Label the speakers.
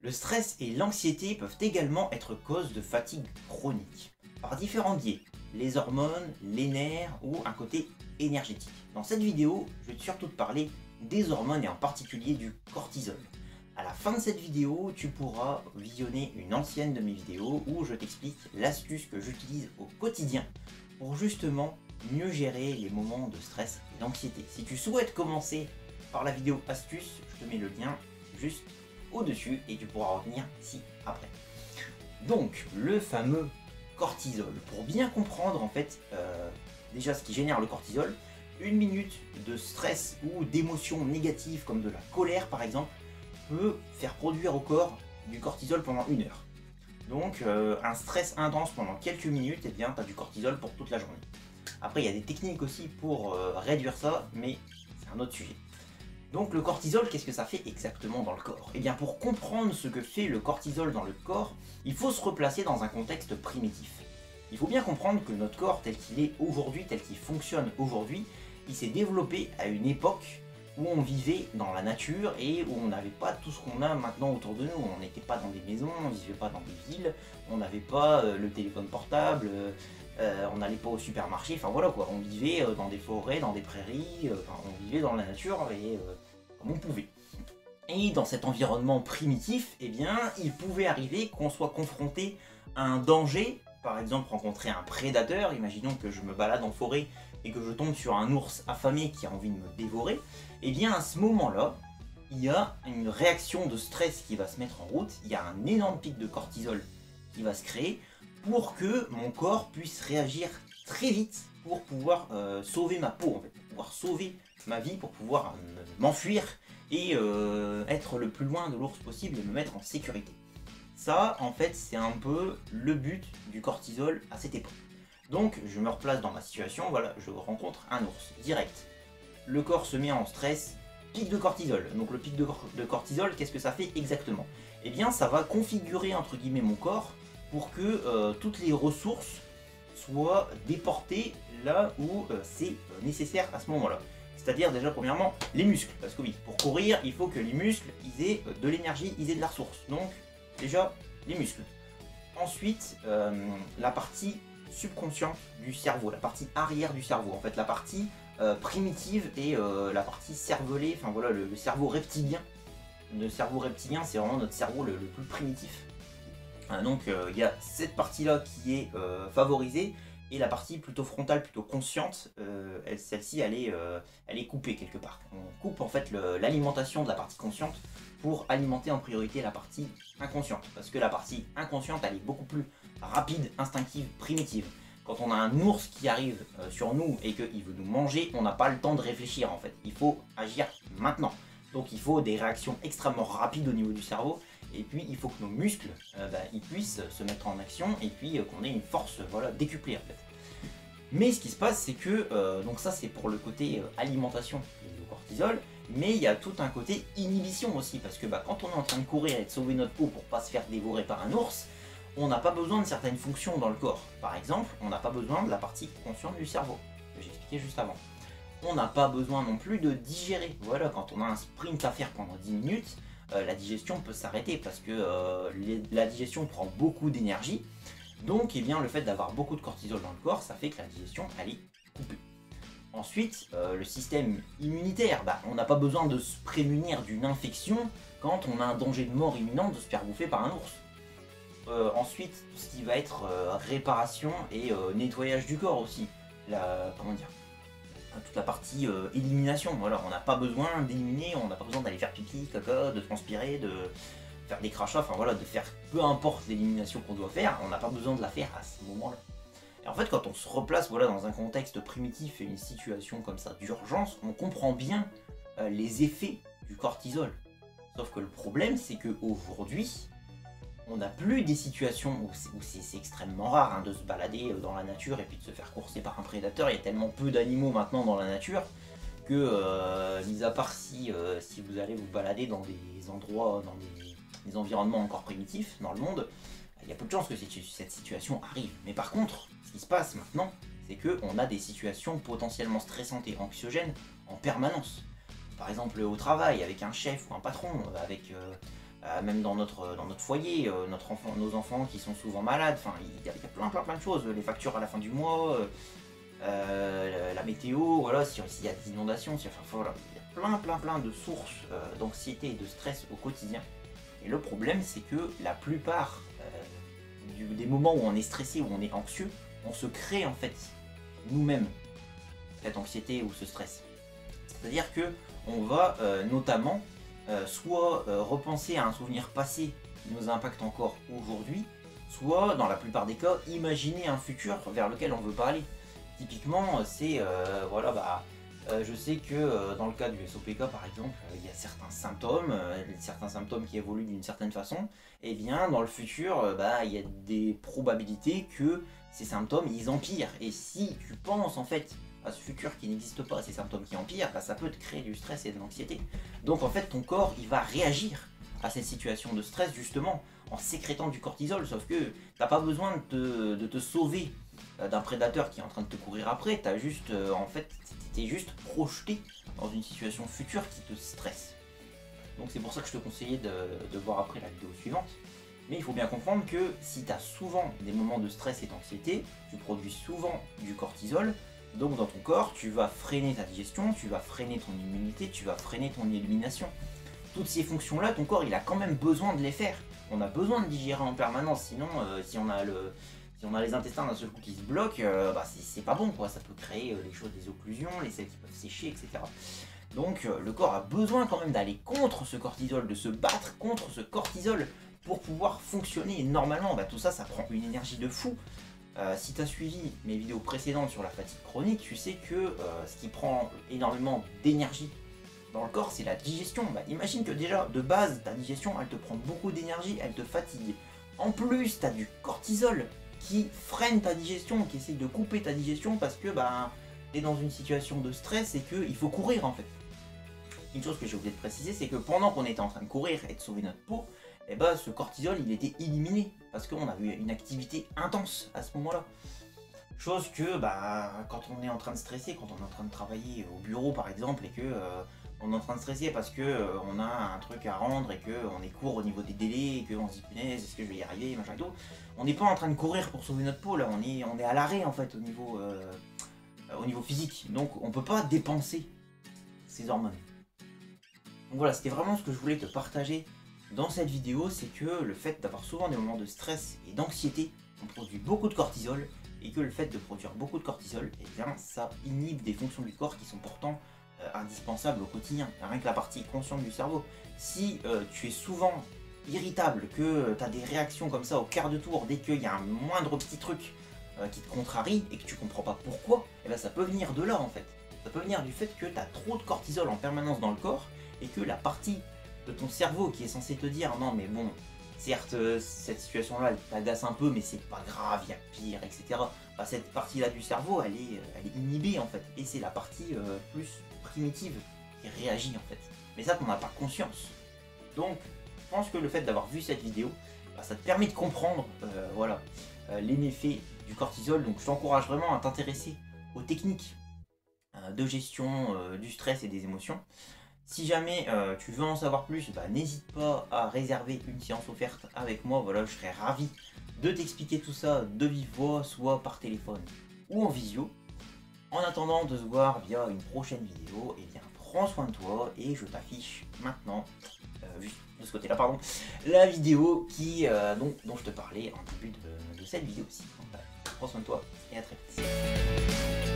Speaker 1: Le stress et l'anxiété peuvent également être cause de fatigue chronique, par différents biais, les hormones, les nerfs ou un côté énergétique. Dans cette vidéo, je vais surtout te parler des hormones et en particulier du cortisol. À la fin de cette vidéo, tu pourras visionner une ancienne de mes vidéos où je t'explique l'astuce que j'utilise au quotidien pour justement mieux gérer les moments de stress et d'anxiété. Si tu souhaites commencer par la vidéo astuce, je te mets le lien juste au-dessus et tu pourras revenir ici après. Donc, le fameux cortisol. Pour bien comprendre en fait déjà ce qui génère le cortisol, une minute de stress ou d'émotions négatives comme de la colère par exemple peut faire produire au corps du cortisol pendant 1 heure. Donc un stress intense pendant quelques minutes, et bien tu as du cortisol pour toute la journée. Après il y a des techniques aussi pour réduire ça, mais c'est un autre sujet. Donc le cortisol, qu'est-ce que ça fait exactement dans le corps? Et bien pour comprendre ce que fait le cortisol dans le corps, il faut se replacer dans un contexte primitif. Il faut bien comprendre que notre corps tel qu'il est aujourd'hui, tel qu'il fonctionne aujourd'hui, il s'est développé à une époque où on vivait dans la nature et où on n'avait pas tout ce qu'on a maintenant autour de nous. On n'était pas dans des maisons, on ne vivait pas dans des villes, on n'avait pas le téléphone portable, on n'allait pas au supermarché, enfin voilà quoi, on vivait dans des forêts, dans des prairies, on vivait dans la nature et comme on pouvait. Et dans cet environnement primitif, eh bien, il pouvait arriver qu'on soit confronté à un danger, par exemple rencontrer un prédateur, imaginons que je me balade en forêt et que je tombe sur un ours affamé qui a envie de me dévorer, et bien à ce moment-là, il y a une réaction de stress qui va se mettre en route, il y a un énorme pic de cortisol qui va se créer pour que mon corps puisse réagir très vite pour pouvoir sauver ma peau, en fait, pour pouvoir sauver ma vie, pour pouvoir m'enfuir et être le plus loin de l'ours possible et me mettre en sécurité. Ça, en fait, c'est un peu le but du cortisol à cette époque. Donc, je me replace dans ma situation, voilà, je rencontre un ours, direct. Le corps se met en stress, pic de cortisol. Donc le pic de cortisol, qu'est-ce que ça fait exactement? Eh bien, ça va configurer, entre guillemets, mon corps pour que toutes les ressources soient déportées là où c'est nécessaire à ce moment-là. C'est-à-dire déjà premièrement les muscles, parce que oui, pour courir, il faut que les muscles ils aient de l'énergie, ils aient de la ressource. Donc déjà les muscles. Ensuite, la partie subconsciente du cerveau, la partie arrière du cerveau, en fait la partie primitive et la partie cervelée, enfin voilà le cerveau reptilien. Le cerveau reptilien c'est vraiment notre cerveau le plus primitif. Donc il y a cette partie là qui est favorisée et la partie plutôt frontale, plutôt consciente, celle-ci elle est coupée quelque part. On coupe en fait l'alimentation de la partie consciente pour alimenter en priorité la partie inconsciente. Parce que la partie inconsciente elle est beaucoup plus rapide, instinctive, primitive. Quand on a un ours qui arrive sur nous et qu'il veut nous manger, on n'a pas le temps de réfléchir en fait. Il faut agir maintenant. Donc il faut des réactions extrêmement rapides au niveau du cerveau. Et puis il faut que nos muscles ils puissent se mettre en action et puis qu'on ait une force voilà, décuplée en fait. Mais ce qui se passe c'est que, donc ça c'est pour le côté alimentation du cortisol, mais il y a tout un côté inhibition aussi, parce que quand on est en train de courir et de sauver notre peau pour pas se faire dévorer par un ours, on n'a pas besoin de certaines fonctions dans le corps. Par exemple, on n'a pas besoin de la partie consciente du cerveau, que j'ai expliqué juste avant. On n'a pas besoin non plus de digérer. Voilà, quand on a un sprint à faire pendant 10 minutes, la digestion peut s'arrêter parce que la digestion prend beaucoup d'énergie. Donc eh bien, le fait d'avoir beaucoup de cortisol dans le corps, ça fait que la digestion elle est coupée. Ensuite, le système immunitaire, on n'a pas besoin de se prémunir d'une infection quand on a un danger de mort imminent de se faire bouffer par un ours. Ensuite, tout ce qui va être réparation et nettoyage du corps aussi. Comment dire, toute la partie élimination, voilà, on n'a pas besoin d'éliminer, on n'a pas besoin d'aller faire pipi, caca, de transpirer, de faire des crachats, enfin voilà, de faire peu importe l'élimination qu'on doit faire, on n'a pas besoin de la faire à ce moment-là. Et en fait, quand on se replace voilà, dans un contexte primitif et une situation comme ça d'urgence, on comprend bien les effets du cortisol. Sauf que le problème, c'est qu'aujourd'hui, on n'a plus des situations où c'est extrêmement rare de se balader dans la nature et puis de se faire courser par un prédateur. Il y a tellement peu d'animaux maintenant dans la nature que, mis à part si vous allez vous balader dans des endroits, dans des environnements encore primitifs dans le monde, il y a peu de chances que cette situation arrive. Mais par contre, ce qui se passe maintenant, c'est qu'on a des situations potentiellement stressantes et anxiogènes en permanence. Par exemple au travail, avec un chef ou un patron, avec même dans notre foyer, nos enfants qui sont souvent malades, enfin il y a plein de choses, les factures à la fin du mois, la météo, voilà, s'il y a des inondations, enfin voilà, il y a plein de sources d'anxiété et de stress au quotidien. Et le problème, c'est que la plupart des moments où on est stressé, où on est anxieux, on se crée en fait nous-mêmes cette anxiété ou ce stress. C'est-à-dire que on va notamment soit repenser à un souvenir passé qui nous impacte encore aujourd'hui, soit dans la plupart des cas, imaginer un futur vers lequel on veut pas aller. Typiquement, c'est voilà, je sais que dans le cas du SOPK par exemple, il y a certains symptômes qui évoluent d'une certaine façon, et bien dans le futur, il y a des probabilités que ces symptômes ils empirent. Et si tu penses en fait à ce futur qui n'existe pas, ces symptômes qui empirent, ça peut te créer du stress et de l'anxiété. Donc en fait ton corps il va réagir à cette situation de stress justement en sécrétant du cortisol, sauf que t'as pas besoin de te sauver d'un prédateur qui est en train de te courir après, t'as juste en fait t'es juste projeté dans une situation future qui te stresse. Donc c'est pour ça que je te conseillais de voir après la vidéo suivante. Mais il faut bien comprendre que si tu as souvent des moments de stress et d'anxiété, tu produis souvent du cortisol, donc dans ton corps, tu vas freiner ta digestion, tu vas freiner ton immunité, tu vas freiner ton élimination. Toutes ces fonctions-là, ton corps, il a quand même besoin de les faire. On a besoin de digérer en permanence, sinon si on a les intestins d'un seul coup qui se bloquent, c'est pas bon quoi, ça peut créer des occlusions, les selles qui peuvent sécher, etc. Donc le corps a besoin quand même d'aller contre ce cortisol, de se battre contre ce cortisol pour pouvoir fonctionner normalement. Tout ça, ça prend une énergie de fou. Si tu as suivi mes vidéos précédentes sur la fatigue chronique, tu sais que ce qui prend énormément d'énergie dans le corps, c'est la digestion. Imagine que déjà, de base, ta digestion, elle te prend beaucoup d'énergie, elle te fatigue. En plus, tu as du cortisol qui freine ta digestion, qui essaye de couper ta digestion parce que tu es dans une situation de stress et qu'il faut courir en fait. Une chose que j'ai oublié de préciser, c'est que pendant qu'on était en train de courir et de sauver notre peau, ce cortisol il était éliminé parce qu'on a eu une activité intense à ce moment-là. Chose que quand on est en train de stresser, quand on est en train de travailler au bureau par exemple et que on est en train de stresser parce que on a un truc à rendre et que on est court au niveau des délais et qu'on se dit punaise est-ce que je vais y arriver, machin et tout. On n'est pas en train de courir pour sauver notre peau là, on est à l'arrêt en fait au niveau physique. Donc on peut pas dépenser ces hormones. Donc voilà, c'était vraiment ce que je voulais te partager dans cette vidéo, c'est que le fait d'avoir souvent des moments de stress et d'anxiété, on produit beaucoup de cortisol, et que le fait de produire beaucoup de cortisol, ça inhibe des fonctions du corps qui sont pourtant indispensables au quotidien. Rien que la partie consciente du cerveau. Si tu es souvent irritable, que tu as des réactions comme ça au quart de tour, dès qu'il y a un moindre petit truc qui te contrarie, et que tu comprends pas pourquoi, ça peut venir de là en fait. Ça peut venir du fait que tu as trop de cortisol en permanence dans le corps, et que la partie de ton cerveau qui est censé te dire non mais bon, certes cette situation là elle t'agace un peu mais c'est pas grave, il y a pire, etc. Cette partie là du cerveau elle est inhibée en fait, et c'est la partie plus primitive qui réagit en fait. Mais ça t'en as pas conscience. Donc je pense que le fait d'avoir vu cette vidéo, ça te permet de comprendre les méfaits du cortisol. Donc je t'encourage vraiment à t'intéresser aux techniques de gestion du stress et des émotions. Si jamais tu veux en savoir plus, n'hésite pas à réserver une séance offerte avec moi. Voilà, je serais ravi de t'expliquer tout ça de vive voix, soit par téléphone ou en visio. En attendant de se voir via une prochaine vidéo, prends soin de toi et je t'affiche maintenant, juste de ce côté-là, pardon, la vidéo dont je te parlais en début de cette vidéo aussi. Prends soin de toi et à très vite.